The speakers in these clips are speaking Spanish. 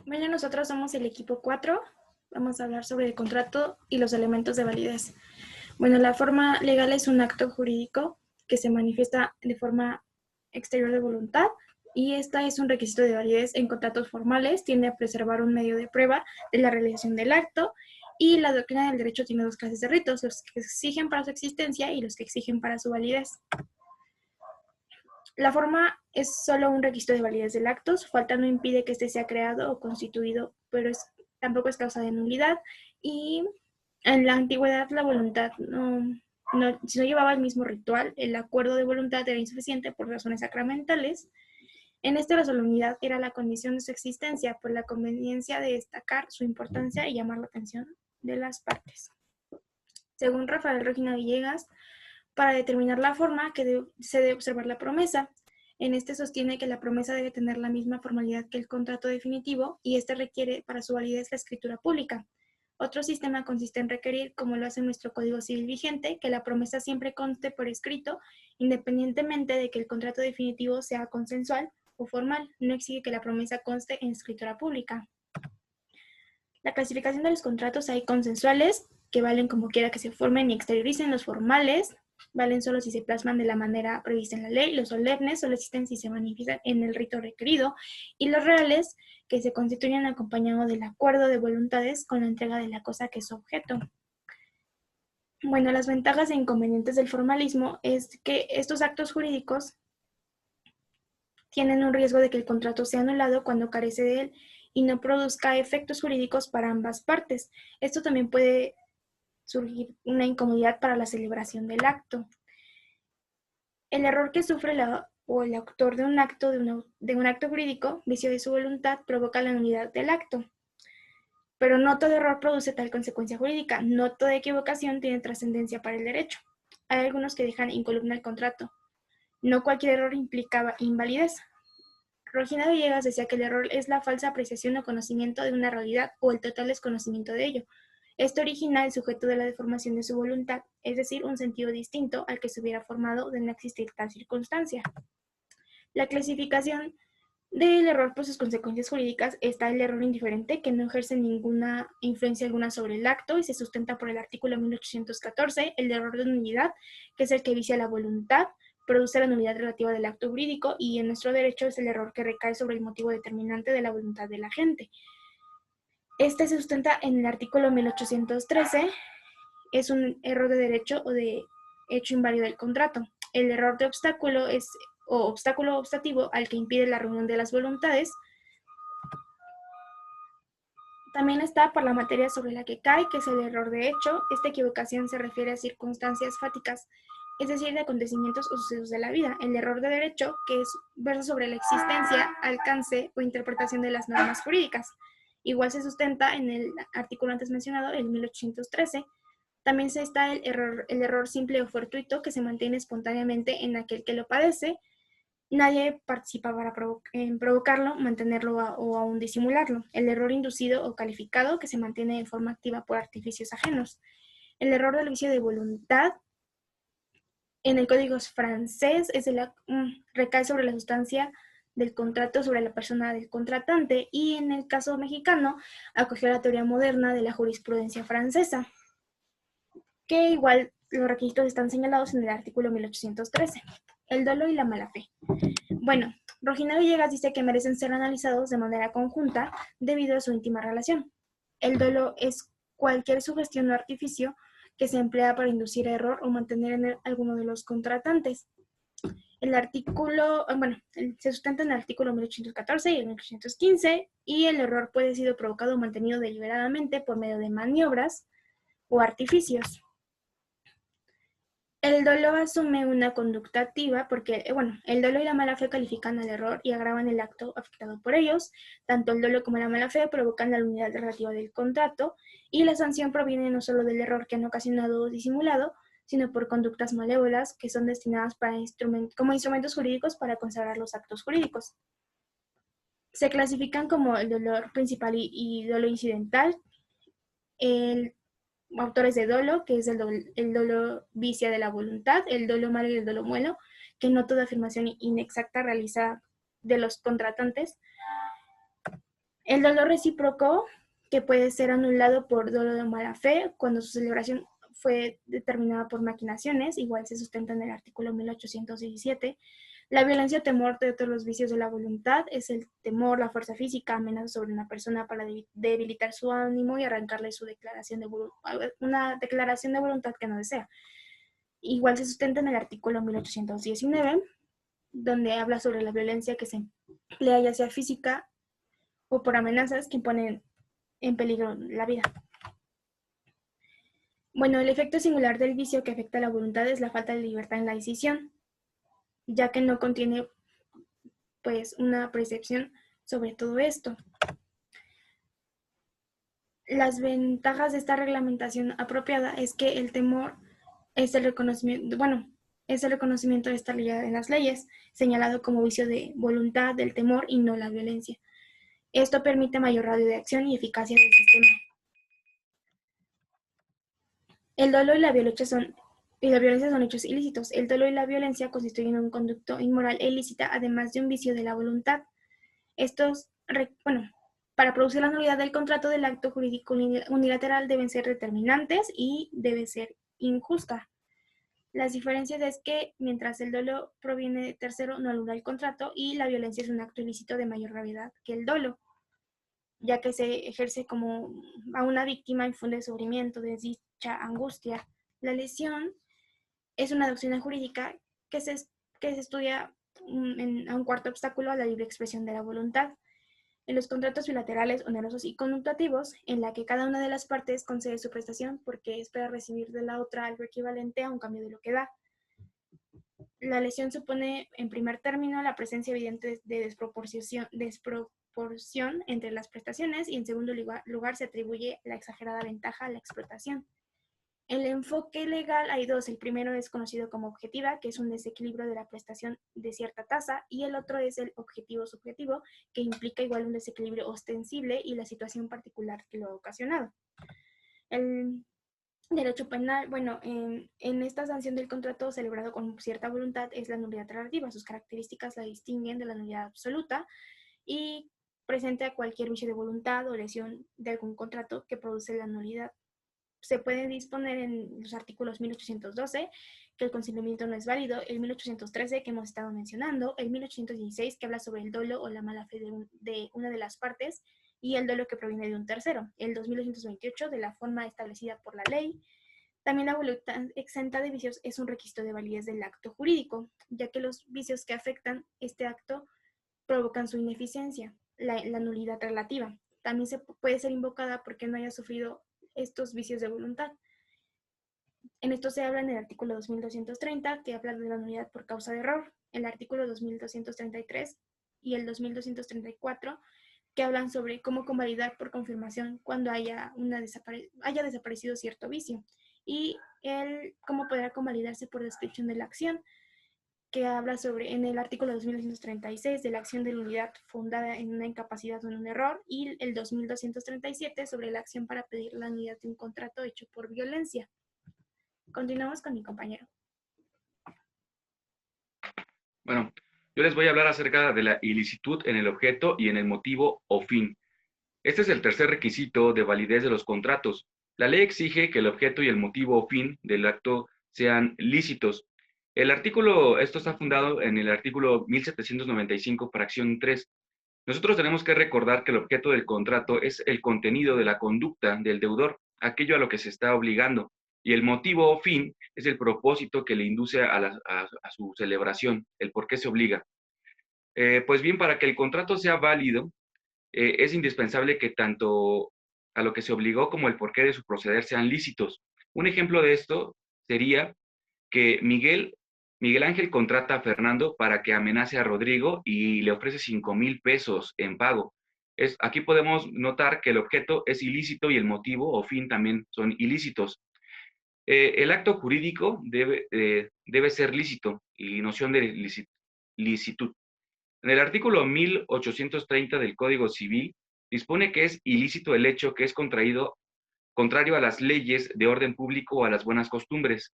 Bueno, nosotros somos el equipo 4. Vamos a hablar sobre el contrato y los elementos de validez. Bueno, la forma legal es un acto jurídico que se manifiesta de forma exterior de voluntad y esta es un requisito de validez en contratos formales. Tiende a preservar un medio de prueba de la realización del acto y la doctrina del derecho tiene dos clases de ritos, los que exigen para su existencia y los que exigen para su validez. La forma es solo un requisito de validez del acto, su falta no impide que éste sea creado o constituido, pero tampoco es causa de nulidad. Y en la antigüedad la voluntad si no llevaba el mismo ritual, el acuerdo de voluntad era insuficiente por razones sacramentales. En este la solemnidad era la condición de su existencia por la conveniencia de destacar su importancia y llamar la atención de las partes. Según Rafael Regina Villegas, para determinar la forma se debe observar la promesa. En este sostiene que la promesa debe tener la misma formalidad que el contrato definitivo y este requiere para su validez la escritura pública. Otro sistema consiste en requerir, como lo hace nuestro Código Civil vigente, que la promesa siempre conste por escrito, independientemente de que el contrato definitivo sea consensual o formal. No exige que la promesa conste en escritura pública. La clasificación de los contratos hay consensuales, que valen como quiera que se formen y exterioricen. Los formales valen solo si se plasman de la manera prevista en la ley. Los solemnes solo existen si se manifiestan en el rito requerido. Y los reales, que se constituyen acompañados del acuerdo de voluntades con la entrega de la cosa que es su objeto. Bueno, las ventajas e inconvenientes del formalismo es que estos actos jurídicos tienen un riesgo de que el contrato sea anulado cuando carece de él y no produzca efectos jurídicos para ambas partes. Esto también puede surgir una incomodidad para la celebración del acto. El error que sufre el autor de un acto jurídico, vicio de su voluntad, provoca la nulidad del acto. Pero no todo error produce tal consecuencia jurídica, no toda equivocación tiene trascendencia para el derecho. Hay algunos que dejan incolumna el contrato. No cualquier error implicaba invalidez. Regina Villegas decía que el error es la falsa apreciación o conocimiento de una realidad o el total desconocimiento de ello. Esto origina el sujeto de la deformación de su voluntad, es decir, un sentido distinto al que se hubiera formado de no existir tal circunstancia. La clasificación del error por sus consecuencias jurídicas está el error indiferente, que no ejerce ninguna influencia alguna sobre el acto y se sustenta por el artículo 1814, el error de nulidad, que es el que vicia la voluntad, produce la nulidad relativa del acto jurídico y en nuestro derecho es el error que recae sobre el motivo determinante de la voluntad del agente. Este se sustenta en el artículo 1813, es un error de derecho o de hecho inválido del contrato. El error de obstáculo es obstáculo obstativo al que impide la reunión de las voluntades. También está por la materia sobre la que cae, que es el error de hecho. Esta equivocación se refiere a circunstancias fáticas, es decir, de acontecimientos o sucesos de la vida. El error de derecho, que es verso sobre la existencia, alcance o interpretación de las normas jurídicas. Igual se sustenta en el artículo antes mencionado, el 1813. También está el error simple o fortuito, que se mantiene espontáneamente en aquel que lo padece. Nadie participa en provocarlo, mantenerlo o aún disimularlo. El error inducido o calificado, que se mantiene de forma activa por artificios ajenos. El error del vicio de voluntad, en el código francés, recae sobre la sustancia del contrato sobre la persona del contratante y en el caso mexicano acogió la teoría moderna de la jurisprudencia francesa, que igual los requisitos están señalados en el artículo 1813. El dolo y la mala fe. Bueno, Regina Villegas dice que merecen ser analizados de manera conjunta debido a su íntima relación. El dolo es cualquier sugestión o artificio que se emplea para inducir a error o mantener en alguno de los contratantes. Se sustenta en el artículo 1814 y el 1815 y el error puede ser sido provocado o mantenido deliberadamente por medio de maniobras o artificios. El dolo asume una conducta activa porque, el dolo y la mala fe califican al error y agravan el acto afectado por ellos. Tanto el dolo como la mala fe provocan la nulidad relativa del contrato y la sanción proviene no solo del error que han ocasionado o disimulado, sino por conductas malévolas que son destinadas como instrumentos jurídicos para consagrar los actos jurídicos. Se clasifican como el dolor principal y dolo incidental. Autores de dolo, que es el dolo vicia de la voluntad, el dolo malo y el dolo muelo, que no toda afirmación inexacta realizada de los contratantes El dolor recíproco, que puede ser anulado por dolo de mala fe, cuando su celebración fue determinada por maquinaciones, igual se sustenta en el artículo 1817. La violencia o temor de todos los vicios de la voluntad es el temor, la fuerza física, amenaza sobre una persona para debilitar su ánimo y arrancarle su declaración de una declaración de voluntad que no desea. Igual se sustenta en el artículo 1819, donde habla sobre la violencia que se emplea ya sea física o por amenazas que ponen en peligro la vida. Bueno, el efecto singular del vicio que afecta a la voluntad es la falta de libertad en la decisión, ya que no contiene pues una percepción sobre todo esto. Las ventajas de esta reglamentación apropiada es que el temor es el reconocimiento, es el reconocimiento de esta realidad en las leyes, señalado como vicio de voluntad del temor y no la violencia. Esto permite mayor radio de acción y eficacia del sistema. El dolo y la violencia son hechos ilícitos. El dolo y la violencia constituyen un conducto inmoral e ilícita, además de un vicio de la voluntad. Estos, para producir la nulidad del contrato del acto jurídico unilateral deben ser determinantes y debe ser injusta. Las diferencias es que mientras el dolo proviene de tercero, no anula el contrato y la violencia es un acto ilícito de mayor gravedad que el dolo, ya que se ejerce como a una víctima infunde sufrimiento, desdicha, angustia. La lesión es una doctrina jurídica que se estudia a un cuarto obstáculo a la libre expresión de la voluntad. En los contratos bilaterales, onerosos y conmutativos, en la que cada una de las partes concede su prestación porque espera recibir de la otra algo equivalente a un cambio de lo que da. La lesión supone, en primer término, la presencia evidente de desproporción entre las prestaciones y, en segundo lugar, se atribuye la exagerada ventaja a la explotación. El enfoque legal hay dos. El primero es conocido como objetiva, que es un desequilibrio de la prestación de cierta tasa, y el otro es el objetivo subjetivo, que implica igual un desequilibrio ostensible y la situación particular que lo ha ocasionado. El derecho penal, en esta sanción del contrato celebrado con cierta voluntad es la nulidad relativa. Sus características la distinguen de la nulidad absoluta y presente a cualquier vicio de voluntad o lesión de algún contrato que produce la nulidad. Se puede disponer en los artículos 1812 que el consentimiento no es válido, el 1813 que hemos estado mencionando, el 1816 que habla sobre el dolo o la mala fe de una de las partes y el dolo que proviene de un tercero, el 2228 de la forma establecida por la ley. También la voluntad exenta de vicios es un requisito de validez del acto jurídico, ya que los vicios que afectan este acto provocan su ineficiencia, la nulidad relativa. También puede ser invocada porque no haya sufrido estos vicios de voluntad. En esto se habla en el artículo 2230, que habla de la nulidad por causa de error, el artículo 2233 y el 2234, que hablan sobre cómo convalidar por confirmación cuando haya desaparecido cierto vicio, y el cómo podrá convalidarse por descripción de la acción, que habla sobre, en el artículo 2236, de la acción de nulidad fundada en una incapacidad o en un error, y el 2237 sobre la acción para pedir la nulidad de un contrato hecho por violencia. Continuamos con mi compañero. Bueno, yo les voy a hablar acerca de la ilicitud en el objeto y en el motivo o fin. Este es el tercer requisito de validez de los contratos. La ley exige que el objeto y el motivo o fin del acto sean lícitos. Esto está fundado en el artículo 1795, fracción 3. Nosotros tenemos que recordar que el objeto del contrato es el contenido de la conducta del deudor, aquello a lo que se está obligando, y el motivo o fin es el propósito que le induce a su celebración, el por qué se obliga. Pues bien, para que el contrato sea válido, es indispensable que tanto a lo que se obligó como el porqué de su proceder sean lícitos. Un ejemplo de esto sería que Miguel Ángel contrata a Fernando para que amenace a Rodrigo y le ofrece 5,000 pesos en pago. Aquí podemos notar que el objeto es ilícito y el motivo o fin también son ilícitos. El acto jurídico debe ser lícito y noción de licitud. En el artículo 1830 del Código Civil dispone que es ilícito el hecho que es contrario a las leyes de orden público o a las buenas costumbres.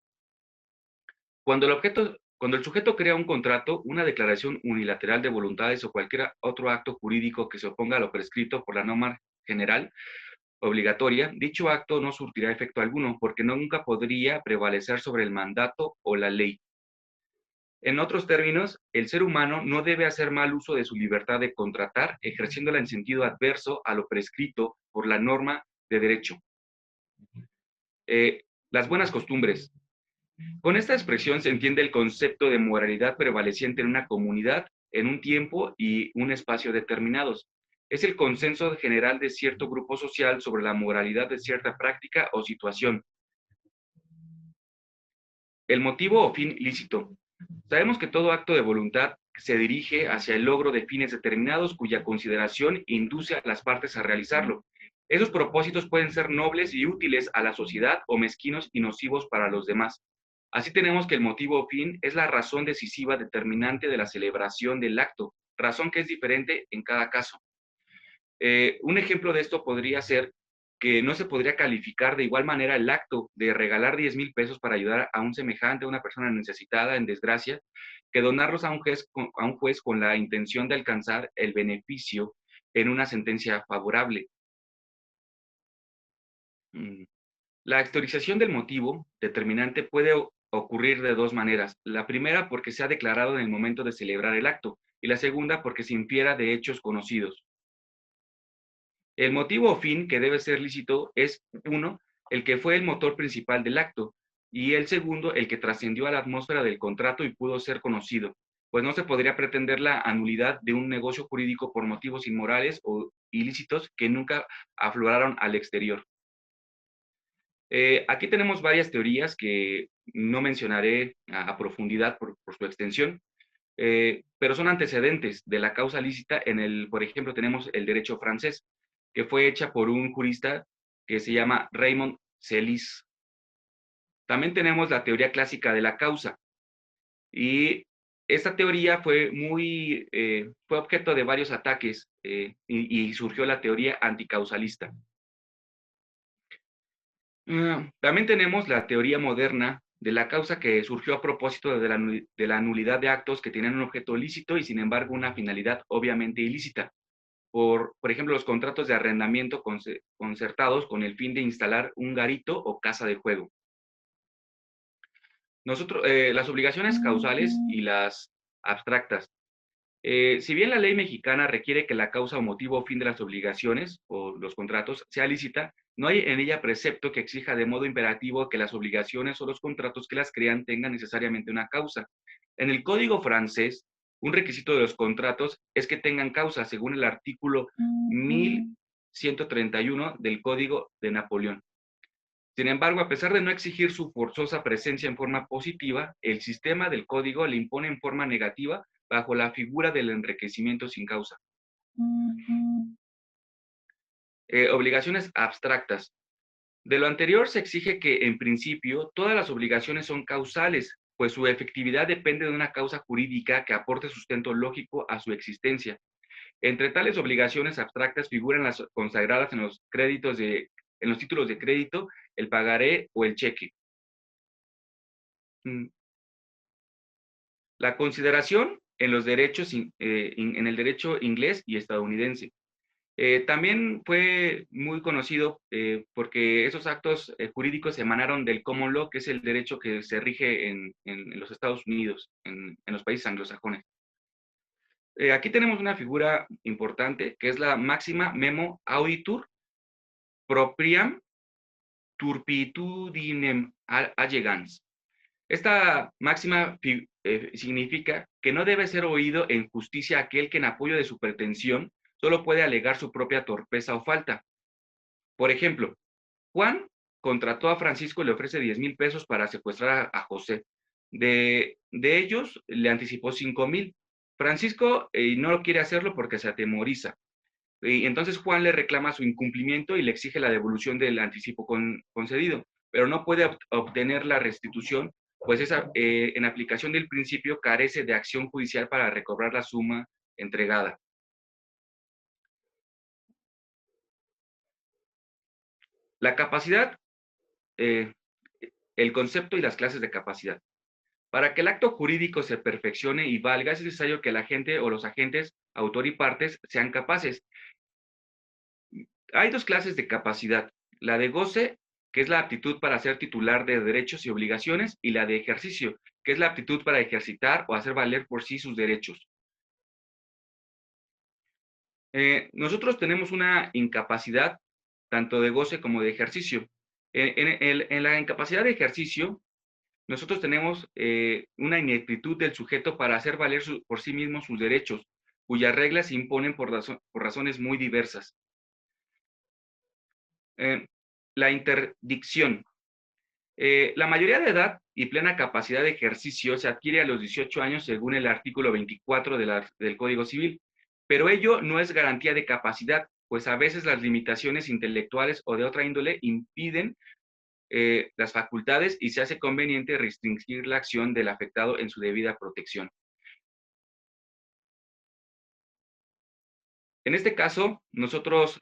Cuando el objeto Cuando el sujeto crea un contrato, una declaración unilateral de voluntades o cualquier otro acto jurídico que se oponga a lo prescrito por la norma general obligatoria, dicho acto no surtirá efecto alguno, porque nunca podría prevalecer sobre el mandato o la ley. En otros términos, el ser humano no debe hacer mal uso de su libertad de contratar, ejerciéndola en sentido adverso a lo prescrito por la norma de derecho. Las buenas costumbres. Con esta expresión se entiende el concepto de moralidad prevaleciente en una comunidad, en un tiempo y un espacio determinados. Es el consenso general de cierto grupo social sobre la moralidad de cierta práctica o situación. El motivo o fin lícito. Sabemos que todo acto de voluntad se dirige hacia el logro de fines determinados cuya consideración induce a las partes a realizarlo. Esos propósitos pueden ser nobles y útiles a la sociedad o mezquinos y nocivos para los demás. Así tenemos que el motivo o fin es la razón decisiva determinante de la celebración del acto, razón que es diferente en cada caso. Un ejemplo de esto podría ser que no se podría calificar de igual manera el acto de regalar 10,000 pesos para ayudar a un semejante, a una persona necesitada, en desgracia, que donarlos a un juez con la intención de alcanzar el beneficio en una sentencia favorable. La exteriorización del motivo determinante puede ocurrir de dos maneras. La primera porque se ha declarado en el momento de celebrar el acto y la segunda porque se infiera de hechos conocidos. El motivo o fin que debe ser lícito es, uno, el que fue el motor principal del acto, y el segundo, el que trascendió a la atmósfera del contrato y pudo ser conocido, pues no se podría pretender la anulidad de un negocio jurídico por motivos inmorales o ilícitos que nunca afloraron al exterior. Aquí tenemos varias teorías que no mencionaré a profundidad por su extensión, pero son antecedentes de la causa lícita por ejemplo, tenemos el derecho francés, que fue hecha por un jurista que se llama Raymond Celis. También tenemos la teoría clásica de la causa, y esta teoría fue objeto de varios ataques y surgió la teoría anticausalista. También tenemos la teoría moderna de la causa que surgió a propósito de la nulidad de actos que tienen un objeto lícito y sin embargo una finalidad obviamente ilícita. Por ejemplo, los contratos de arrendamiento concertados con el fin de instalar un garito o casa de juego. Las obligaciones causales y las abstractas. Si bien la ley mexicana requiere que la causa o motivo o fin de las obligaciones o los contratos sea lícita, no hay en ella precepto que exija de modo imperativo que las obligaciones o los contratos que las crean tengan necesariamente una causa. En el Código francés, un requisito de los contratos es que tengan causa, según el artículo 1131 del Código de Napoleón. Sin embargo, a pesar de no exigir su forzosa presencia en forma positiva, el sistema del código le impone en forma negativa bajo la figura del enriquecimiento sin causa. Obligaciones abstractas. De lo anterior se exige que, en principio, todas las obligaciones son causales, pues su efectividad depende de una causa jurídica que aporte sustento lógico a su existencia. Entre tales obligaciones abstractas figuran las consagradas en los títulos de crédito, el pagaré o el cheque. La consideración en los derechos, en el derecho inglés y estadounidense. También fue muy conocido porque esos actos jurídicos emanaron del common law, que es el derecho que se rige en los Estados Unidos, en los países anglosajones. Aquí tenemos una figura importante, que es la máxima memo auditur propriam turpitudinem allegans. Esta máxima significa que no debe ser oído en justicia aquel que en apoyo de su pretensión solo puede alegar su propia torpeza o falta. Por ejemplo, Juan contrató a Francisco y le ofrece 10,000 pesos para secuestrar a José. De ellos le anticipó 5,000. Francisco no quiere hacerlo porque se atemoriza. Y entonces Juan le reclama su incumplimiento y le exige la devolución del anticipo concedido, pero no puede obtener la restitución, pues en aplicación del principio carece de acción judicial para recobrar la suma entregada. La capacidad, el concepto y las clases de capacidad. Para que el acto jurídico se perfeccione y valga, es necesario que el agente o los agentes, autor y partes, sean capaces. Hay dos clases de capacidad, la de goce, que es la aptitud para ser titular de derechos y obligaciones, y la de ejercicio, que es la aptitud para ejercitar o hacer valer por sí sus derechos. Nosotros tenemos una incapacidad tanto de goce como de ejercicio. En la incapacidad de ejercicio, nosotros tenemos una ineptitud del sujeto para hacer valer por sí mismo sus derechos, cuyas reglas se imponen por razones muy diversas. La interdicción. La mayoría de edad y plena capacidad de ejercicio se adquiere a los 18 años según el artículo 24 del Código Civil, pero ello no es garantía de capacidad, pues a veces las limitaciones intelectuales o de otra índole impiden las facultades y se hace conveniente restringir la acción del afectado en su debida protección. En este caso, nosotros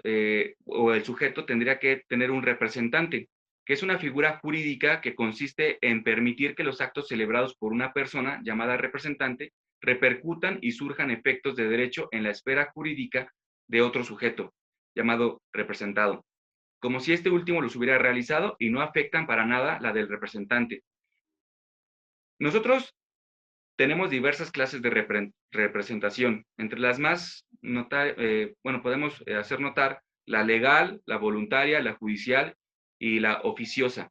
o el sujeto tendría que tener un representante, que es una figura jurídica que consiste en permitir que los actos celebrados por una persona llamada representante repercutan y surjan efectos de derecho en la esfera jurídica de otro sujeto, llamado representado, como si este último los hubiera realizado y no afectan para nada la del representante. Nosotros tenemos diversas clases de representación. Entre las más podemos hacer notar la legal, la voluntaria, la judicial y la oficiosa.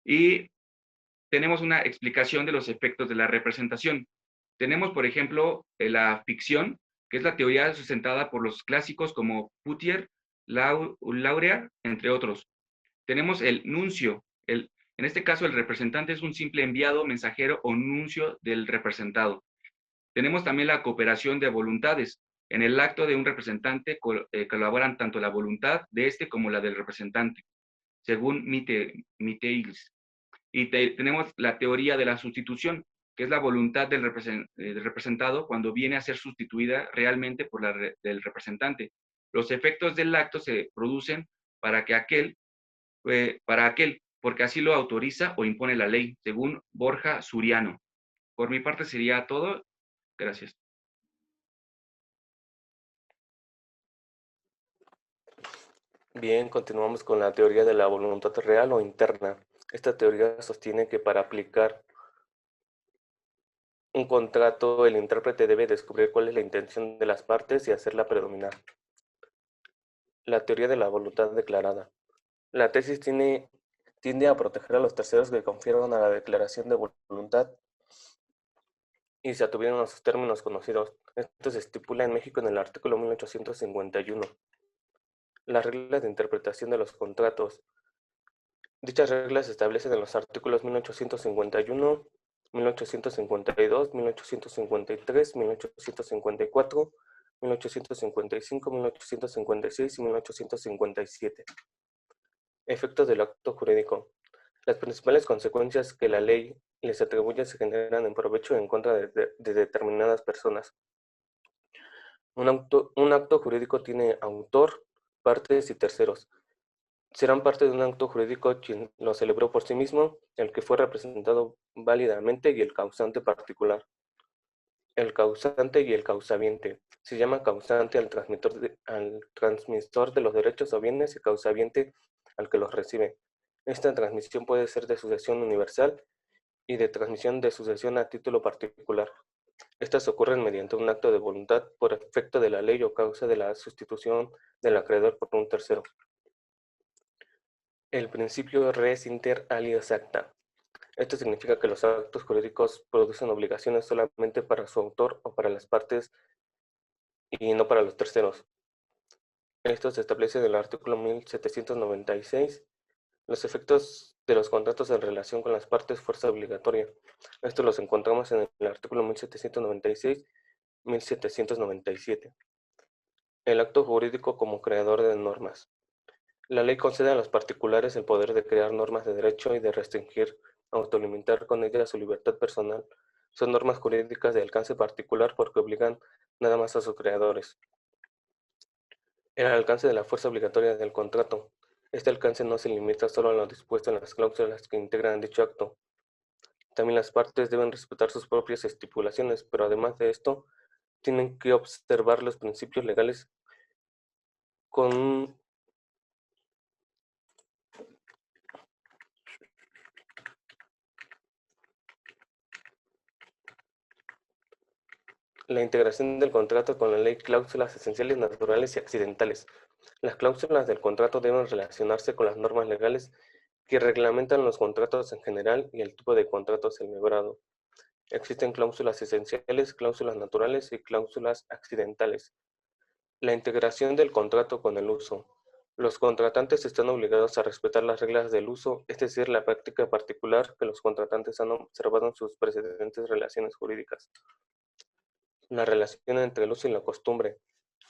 Y tenemos una explicación de los efectos de la representación. Tenemos, por ejemplo, la ficción, que es la teoría sustentada por los clásicos como Putier, Laurear, entre otros. Tenemos el nuncio. En este caso, el representante es un simple enviado, mensajero o nuncio del representado. Tenemos también la cooperación de voluntades. En el acto de un representante colaboran tanto la voluntad de este como la del representante, según Mittels. Y tenemos la teoría de la sustitución, que es la voluntad del representado cuando viene a ser sustituida realmente por la del representante. Los efectos del acto se producen para que aquel, porque así lo autoriza o impone la ley, según Borja Suriano. Por mi parte sería todo. Gracias. Bien, continuamos con la teoría de la voluntad real o interna. Esta teoría sostiene que para aplicar un contrato, el intérprete debe descubrir cuál es la intención de las partes y hacerla predominar. La teoría de la voluntad declarada. La tesis tiende a proteger a los terceros que confirman a la declaración de voluntad y se atuvieron a sus términos conocidos. Esto se estipula en México en el artículo 1851. Las reglas de interpretación de los contratos. Dichas reglas se establecen en los artículos 1851, 1852, 1853, 1854, 1855, 1856 y 1857. Efectos del acto jurídico. Las principales consecuencias que la ley les atribuye se generan en provecho o en contra de determinadas personas. Un acto jurídico tiene autor, partes y terceros. Serán parte de un acto jurídico quien lo celebró por sí mismo, el que fue representado válidamente y el causante particular. El causante y el causaviente. Se llama causante al transmisor de los derechos o bienes y causaviente al que los recibe. Esta transmisión puede ser de sucesión universal y de transmisión de sucesión a título particular. Estas ocurren mediante un acto de voluntad por efecto de la ley o causa de la sustitución del acreedor por un tercero. El principio res inter alias acta. Esto significa que los actos jurídicos producen obligaciones solamente para su autor o para las partes y no para los terceros. Esto se establece en el artículo 1796. Los efectos de los contratos en relación con las partes fuerza obligatoria. Esto los encontramos en el artículo 1796-1797. El acto jurídico como creador de normas. La ley concede a los particulares el poder de crear normas de derecho y de restringir, autolimitar con ellas su libertad personal. Son normas jurídicas de alcance particular porque obligan nada más a sus creadores. El alcance de la fuerza obligatoria del contrato. Este alcance no se limita solo a lo dispuesto en las cláusulas que integran dicho acto. También las partes deben respetar sus propias estipulaciones, pero además de esto, tienen que observar los principios legales con la integración del contrato con la ley, cláusulas esenciales, naturales y accidentales. Las cláusulas del contrato deben relacionarse con las normas legales que reglamentan los contratos en general y el tipo de contrato celebrado. Existen cláusulas esenciales, cláusulas naturales y cláusulas accidentales. La integración del contrato con el uso. Los contratantes están obligados a respetar las reglas del uso, es decir, la práctica particular que los contratantes han observado en sus precedentes relaciones jurídicas. La relación entre el uso y la costumbre.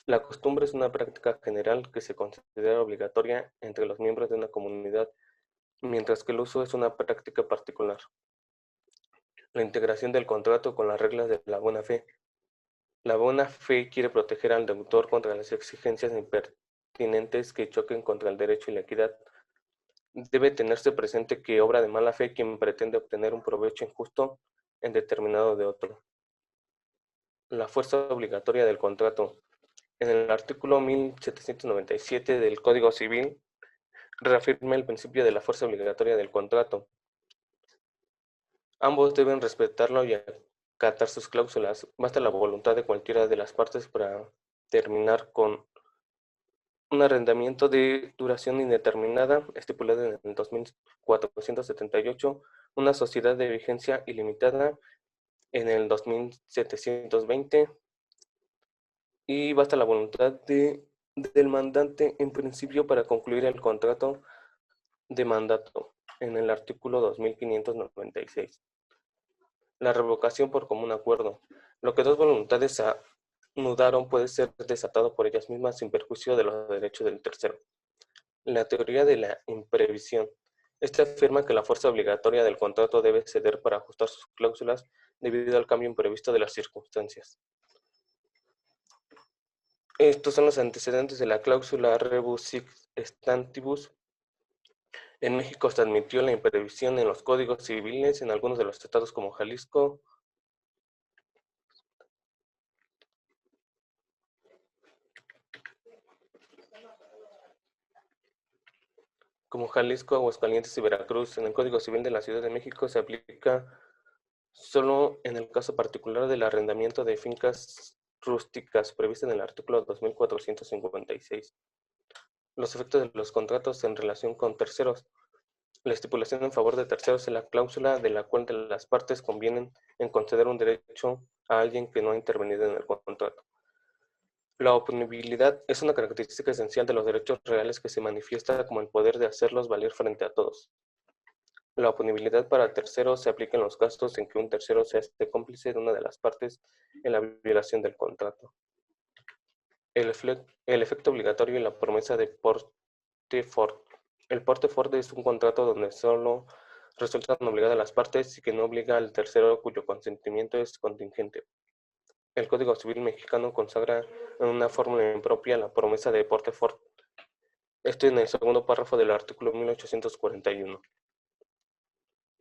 La costumbre es una práctica general que se considera obligatoria entre los miembros de una comunidad, mientras que el uso es una práctica particular. La integración del contrato con las reglas de la buena fe. La buena fe quiere proteger al deudor contra las exigencias impertinentes que choquen contra el derecho y la equidad. Debe tenerse presente que obra de mala fe quien pretende obtener un provecho injusto en determinado de otro. La fuerza obligatoria del contrato. En el artículo 1797 del Código Civil reafirma el principio de la fuerza obligatoria del contrato. Ambos deben respetarlo y acatar sus cláusulas. Basta la voluntad de cualquiera de las partes para terminar con un arrendamiento de duración indeterminada, estipulado en el 2478, una sociedad de vigencia ilimitada en el 2720, y basta la voluntad del mandante en principio para concluir el contrato de mandato en el artículo 2596. La revocación por común acuerdo. Lo que dos voluntades anudaron puede ser desatado por ellas mismas sin perjuicio de los derechos del tercero. La teoría de la imprevisión. Esta afirma que la fuerza obligatoria del contrato debe ceder para ajustar sus cláusulas debido al cambio imprevisto de las circunstancias. Estos son los antecedentes de la cláusula rebus sic stantibus. En México se admitió la imprevisión en los códigos civiles en algunos de los estados como Jalisco, Aguascalientes y Veracruz. En el Código Civil de la Ciudad de México se aplica solo en el caso particular del arrendamiento de fincas rústicas previsto en el artículo 2456. Los efectos de los contratos en relación con terceros. La estipulación en favor de terceros es la cláusula de la cual de las partes convienen en conceder un derecho a alguien que no ha intervenido en el contrato. La oponibilidad es una característica esencial de los derechos reales que se manifiesta como el poder de hacerlos valer frente a todos. La oponibilidad para terceros se aplica en los casos en que un tercero se hace cómplice de una de las partes en la violación del contrato. El efecto obligatorio y la promesa de porte fort. El porte fort es un contrato donde solo resultan obligadas las partes y que no obliga al tercero cuyo consentimiento es contingente. El Código Civil mexicano consagra en una fórmula impropia la promesa de porte fort. Esto en el segundo párrafo del artículo 1841.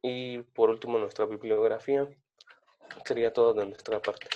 Y por último, nuestra bibliografía. Sería todo de nuestra parte.